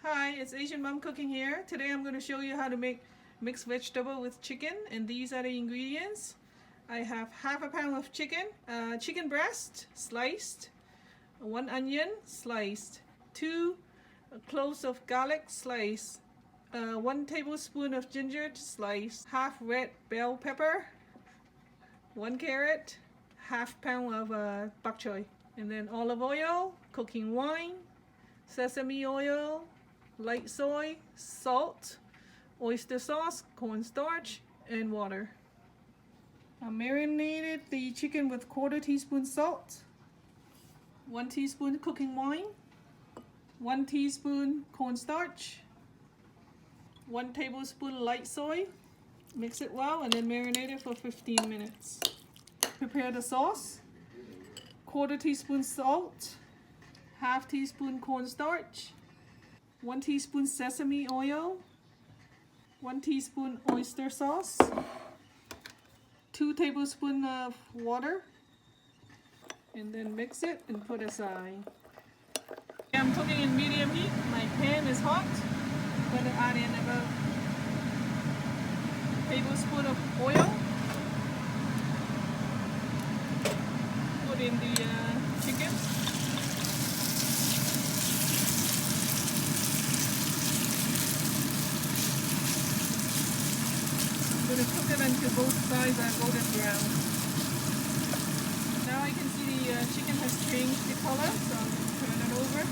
Hi, it's Asian Mom Cooking here. Today I'm going to show you how to make mixed vegetable with chicken, and these are the ingredients. I have half a pound of chicken, chicken breast sliced, 1 onion sliced, 2 cloves of garlic sliced, 1 tablespoon of ginger sliced, half red bell pepper, 1 carrot, half pound of bok choy, and then olive oil, cooking wine, sesame oil, light soy, salt, oyster sauce, cornstarch, and water. I marinated the chicken with 1/4 teaspoon salt, 1 teaspoon cooking wine, 1 teaspoon cornstarch, 1 tablespoon light soy. Mix it well and then marinate it for 15 minutes. Prepare the sauce. 1/4 teaspoon salt, half teaspoon cornstarch, 1 teaspoon sesame oil, 1 teaspoon oyster sauce, 2 tablespoons of water, and then mix it and put aside. I'm cooking in medium heat. My pan is hot. I'm going to add in about a tablespoon of oil. Put in the chicken. I'm going to cook it until both sides are golden brown. Now I can see the chicken has changed the color, so I'm going to turn it over.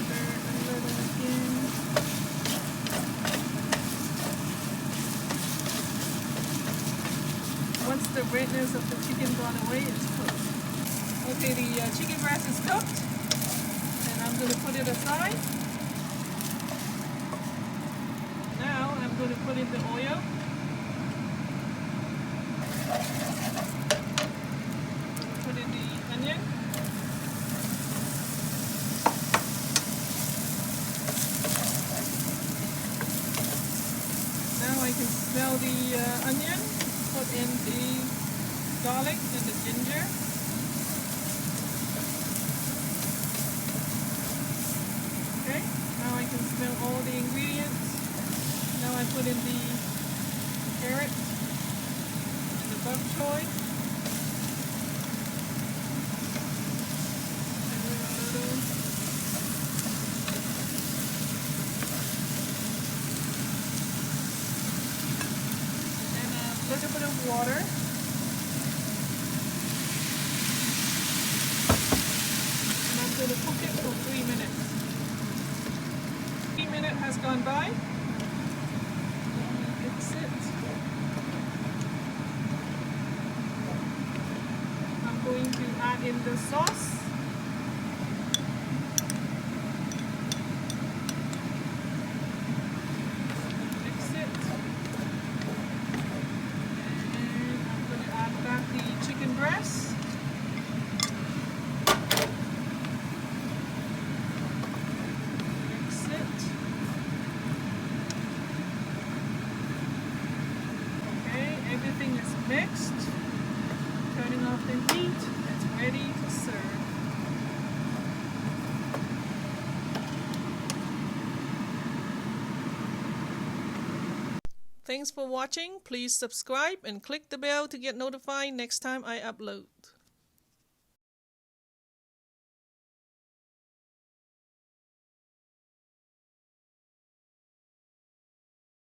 Stir it a little again. Once the redness of the chicken gone away, it's cooked. Okay, the chicken breast is cooked, and I'm going to put it aside. Now I'm going to put in the oil. Put in the onion. Now I can smell the onion. Put in the garlic and the ginger. Okay, now I can smell all the ingredients. Now I put in the carrot and the bok choy. A little bit of water. And I'm going to cook it for 3 minutes. 3 minutes has gone by. Mix it. I'm going to add in the sauce. Mix it. The chicken breast. Mix it. Okay, everything is mixed. Turning off the heat. It's ready to serve. Thanks for watching. Please subscribe and click the bell to get notified next time I upload.